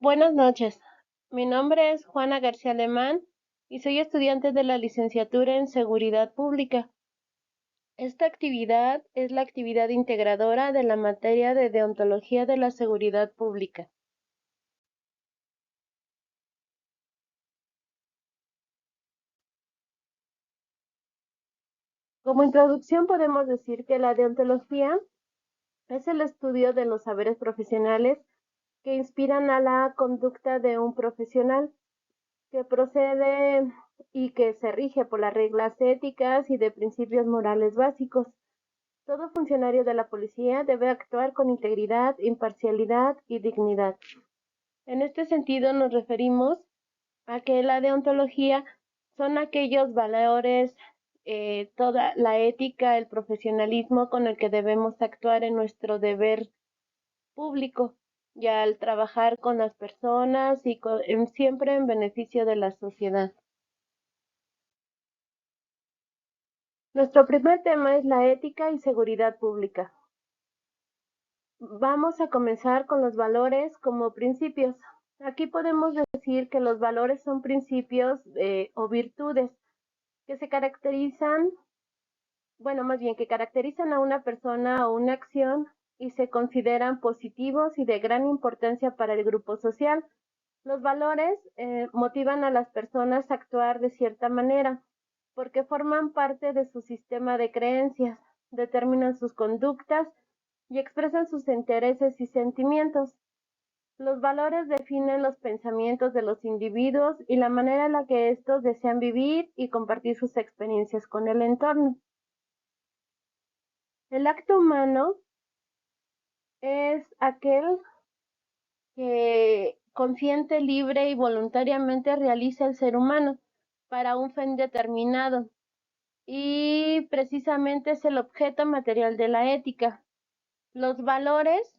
Buenas noches. Mi nombre es Juana García Alemán y soy estudiante de la licenciatura en Seguridad Pública. Esta actividad es la actividad integradora de la materia de deontología de la seguridad pública. Como introducción podemos decir que la deontología es el estudio de los saberes profesionales que inspiran a la conducta de un profesional, que procede y que se rige por las reglas éticas y de principios morales básicos. Todo funcionario de la policía debe actuar con integridad, imparcialidad y dignidad. En este sentido nos referimos a que la deontología son aquellos valores, toda la ética, el profesionalismo con el que debemos actuar en nuestro deber público y al trabajar con las personas y siempre en beneficio de la sociedad. Nuestro primer tema es la ética y seguridad pública. Vamos a comenzar con los valores como principios. Aquí podemos decir que los valores son principios o virtudes que se caracterizan, bueno, más bien que caracterizan a una persona o una acción y se consideran positivos y de gran importancia para el grupo social. Los valores motivan a las personas a actuar de cierta manera porque forman parte de su sistema de creencias, determinan sus conductas y expresan sus intereses y sentimientos. Los valores definen los pensamientos de los individuos y la manera en la que estos desean vivir y compartir sus experiencias con el entorno. El acto humano es aquel que consciente, libre y voluntariamente realiza el ser humano para un fin determinado y precisamente es el objeto material de la ética. Los valores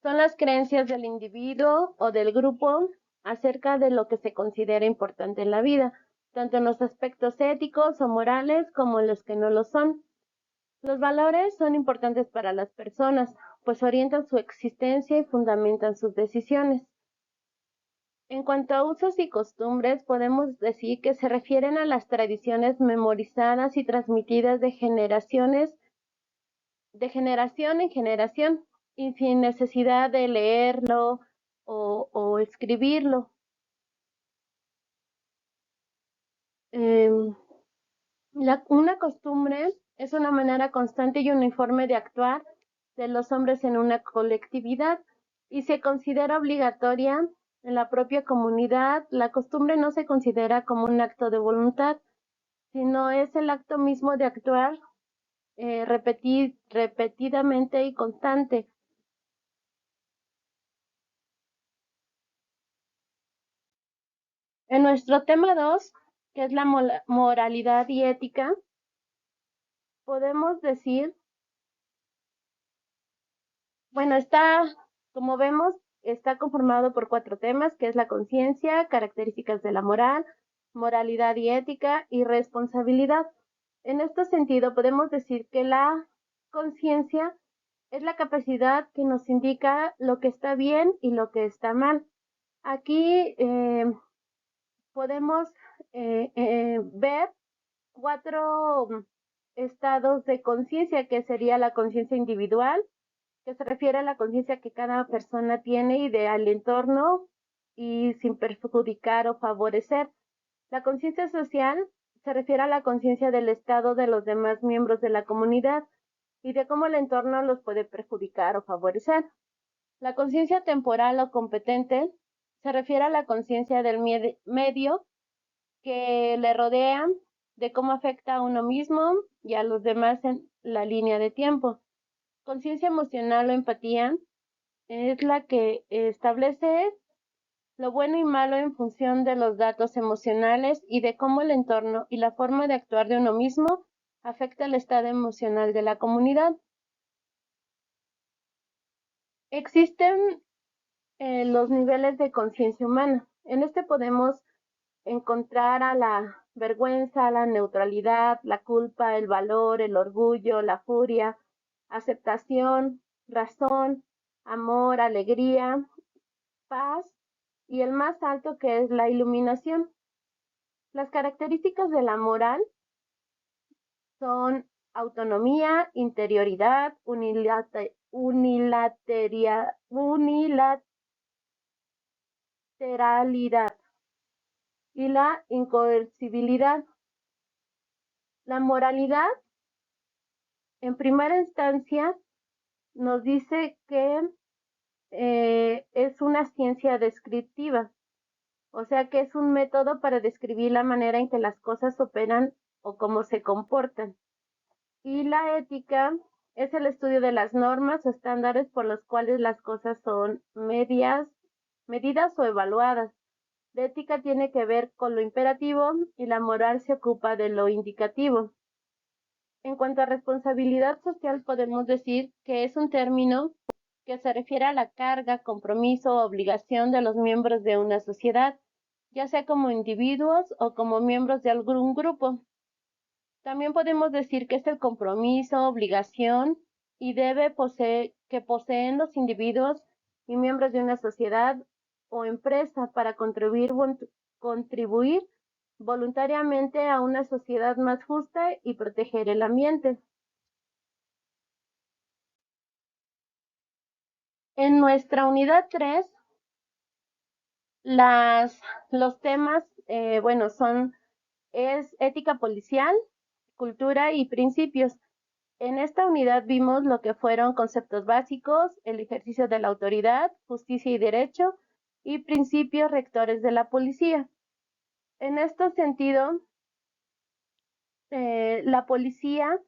son las creencias del individuo o del grupo acerca de lo que se considera importante en la vida, tanto en los aspectos éticos o morales como en los que no lo son. Los valores son importantes para las personas, pues orientan su existencia y fundamentan sus decisiones. En cuanto a usos y costumbres, podemos decir que se refieren a las tradiciones memorizadas y transmitidas de generación en generación, y sin necesidad de leerlo o escribirlo. Una costumbre es una manera constante y uniforme de actuar de los hombres en una colectividad y se considera obligatoria en la propia comunidad. La costumbre no se considera como un acto de voluntad, sino es el acto mismo de actuar repetidamente y constante. En nuestro tema 2, que es la moralidad y ética, podemos decir, bueno, como vemos, está conformado por 4 temas, que es la conciencia, características de la moral, moralidad y ética y responsabilidad. En este sentido, podemos decir que la conciencia es la capacidad que nos indica lo que está bien y lo que está mal. Aquí podemos ver 4 estados de conciencia, que sería la conciencia individual, que se refiere a la conciencia que cada persona tiene y del entorno y sin perjudicar o favorecer. La conciencia social se refiere a la conciencia del estado de los demás miembros de la comunidad y de cómo el entorno los puede perjudicar o favorecer. La conciencia temporal o competente se refiere a la conciencia del medio que le rodea, de cómo afecta a uno mismo y a los demás en la línea de tiempo. Conciencia emocional o empatía es la que establece lo bueno y malo en función de los datos emocionales y de cómo el entorno y la forma de actuar de uno mismo afecta el estado emocional de la comunidad. Existen los niveles de conciencia humana. En este podemos encontrar a la vergüenza, la neutralidad, la culpa, el valor, el orgullo, la furia, aceptación, razón, amor, alegría paz y el más alto, que es la iluminación. Las características de la moral son autonomía, interioridad, unilateralidad y la incoercibilidad. La moralidad, en primera instancia, nos dice que es una ciencia descriptiva, o sea que es un método para describir la manera en que las cosas operan o cómo se comportan. Y la ética es el estudio de las normas o estándares por los cuales las cosas son medidas o evaluadas. La ética tiene que ver con lo imperativo y la moral se ocupa de lo indicativo. En cuanto a responsabilidad social, podemos decir que es un término que se refiere a la carga, compromiso o obligación de los miembros de una sociedad, ya sea como individuos o como miembros de algún grupo. También podemos decir que es el compromiso, obligación y que poseen los individuos y miembros de una sociedad o empresa para contribuir voluntariamente a una sociedad más justa y proteger el ambiente. En nuestra unidad 3, los temas, es ética policial, cultura y principios. En esta unidad vimos lo que fueron conceptos básicos, el ejercicio de la autoridad, justicia y derecho, y principios rectores de la policía. En este sentido, la policía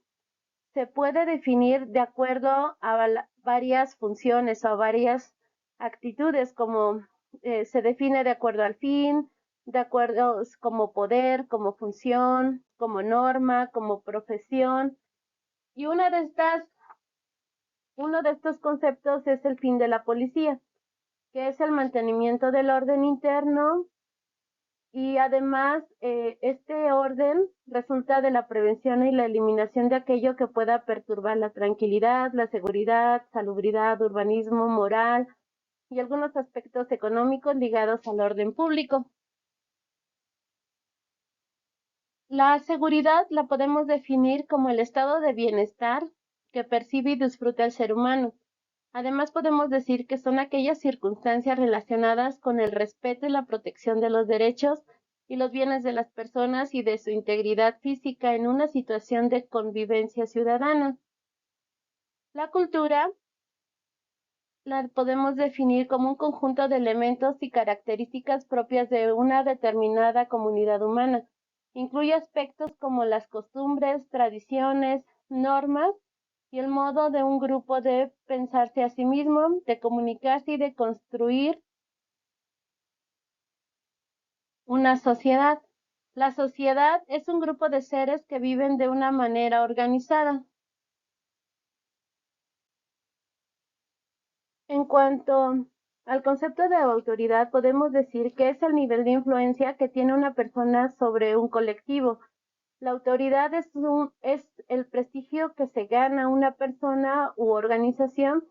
se puede definir de acuerdo a varias funciones o varias actitudes, como se define de acuerdo al fin, de acuerdo como poder, como función, como norma, como profesión. Y uno de estos conceptos es el fin de la policía, que es el mantenimiento del orden interno y además este orden resulta de la prevención y la eliminación de aquello que pueda perturbar la tranquilidad, la seguridad, salubridad, urbanismo, moral y algunos aspectos económicos ligados al orden público. La seguridad la podemos definir como el estado de bienestar que percibe y disfruta el ser humano. Además, podemos decir que son aquellas circunstancias relacionadas con el respeto y la protección de los derechos y los bienes de las personas y de su integridad física en una situación de convivencia ciudadana. La cultura la podemos definir como un conjunto de elementos y características propias de una determinada comunidad humana. Incluye aspectos como las costumbres, tradiciones, normas y el modo de un grupo de pensarse a sí mismo, de comunicarse y de construir una sociedad. La sociedad es un grupo de seres que viven de una manera organizada. En cuanto al concepto de autoridad, podemos decir que es el nivel de influencia que tiene una persona sobre un colectivo. La autoridad es el prestigio que se gana una persona u organización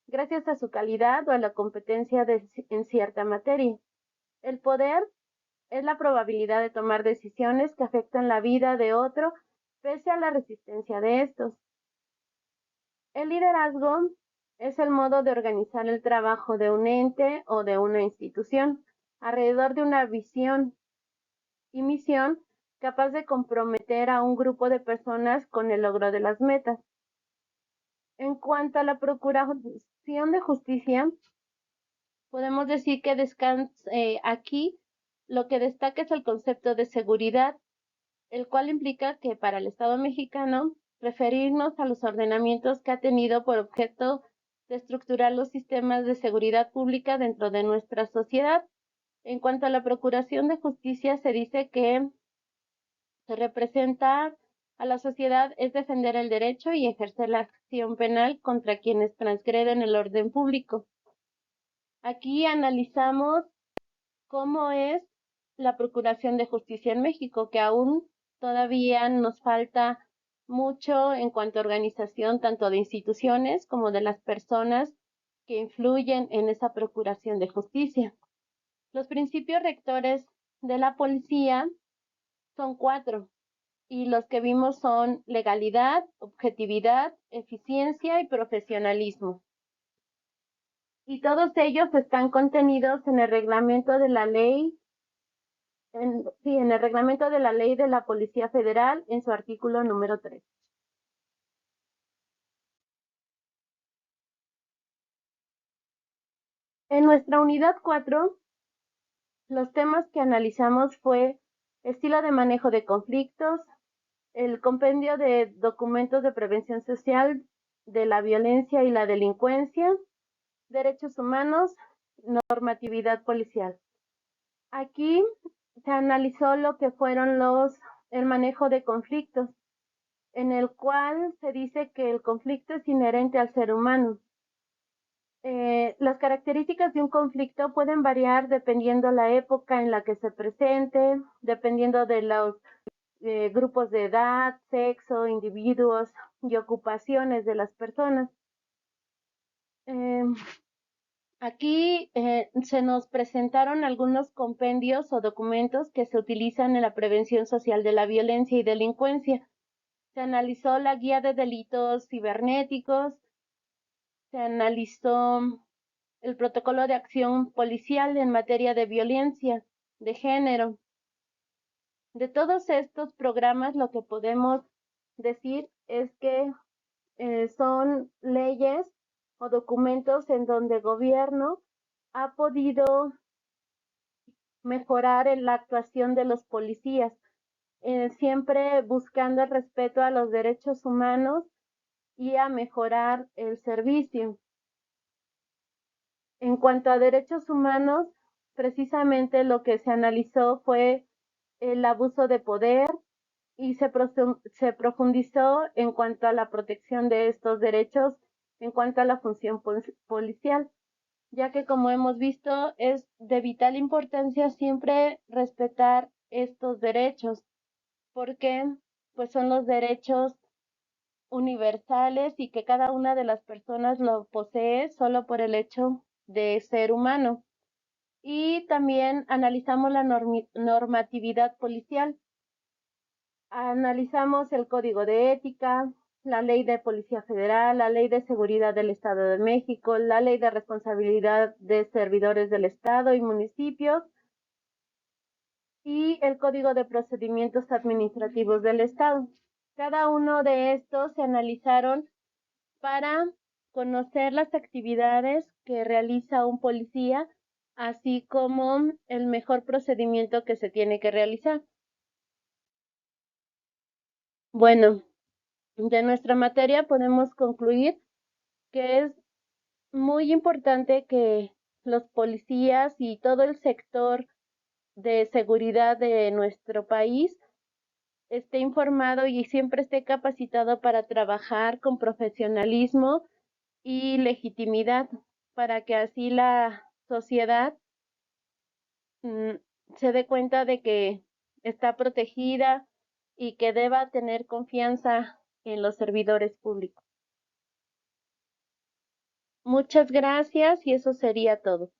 gracias a su calidad o a la competencia en cierta materia. El poder es la probabilidad de tomar decisiones que afectan la vida de otro pese a la resistencia de estos. El liderazgo es el modo de organizar el trabajo de un ente o de una institución alrededor de una visión y misión capaz de comprometer a un grupo de personas con el logro de las metas. En cuanto a la procuración de justicia, podemos decir que aquí lo que destaca es el concepto de seguridad, el cual implica que para el Estado mexicano referirnos a los ordenamientos que ha tenido por objeto de estructurar los sistemas de seguridad pública dentro de nuestra sociedad. En cuanto a la procuración de justicia, se dice que se representa a la sociedad es defender el derecho y ejercer la acción penal contra quienes transgreden el orden público. Aquí analizamos cómo es la procuración de justicia en México, que aún todavía nos falta mucho en cuanto a organización tanto de instituciones como de las personas que influyen en esa procuración de justicia. Los principios rectores de la policía son 4 y los que vimos son legalidad, objetividad, eficiencia y profesionalismo. Y todos ellos están contenidos en el reglamento de la ley, en el reglamento de la ley de la Policía Federal en su artículo número 3. En nuestra unidad 4, los temas que analizamos fue estilo de manejo de conflictos, el compendio de documentos de prevención social de la violencia y la delincuencia, derechos humanos, normatividad policial. Aquí se analizó lo que fueron el manejo de conflictos, en el cual se dice que el conflicto es inherente al ser humano. Las características de un conflicto pueden variar dependiendo la época en la que se presente, dependiendo de los grupos de edad, sexo, individuos y ocupaciones de las personas. Aquí se nos presentaron algunos compendios o documentos que se utilizan en la prevención social de la violencia y delincuencia. Se analizó la guía de delitos cibernéticos, se analizó el protocolo de acción policial en materia de violencia de género. De todos estos programas, lo que podemos decir es que son leyes o documentos en donde el gobierno ha podido mejorar en la actuación de los policías, siempre buscando el respeto a los derechos humanos y a mejorar el servicio. En cuanto a derechos humanos, precisamente lo que se analizó fue el abuso de poder y se profundizó en cuanto a la protección de estos derechos, en cuanto a la función policial, ya que como hemos visto es de vital importancia siempre respetar estos derechos, porque pues son los derechos universales y que cada una de las personas lo posee solo por el hecho de ser humano. Y también analizamos la normatividad policial. Analizamos el Código de Ética, la Ley de Policía Federal, la Ley de Seguridad del Estado de México, la Ley de Responsabilidad de Servidores del Estado y Municipios y el Código de Procedimientos Administrativos del Estado. Cada uno de estos se analizaron para conocer las actividades que realiza un policía, así como el mejor procedimiento que se tiene que realizar. Bueno, de nuestra materia podemos concluir que es muy importante que los policías y todo el sector de seguridad de nuestro país esté informado y siempre esté capacitado para trabajar con profesionalismo y legitimidad, para que así la sociedad se dé cuenta de que está protegida y que deba tener confianza en los servidores públicos. Muchas gracias y eso sería todo.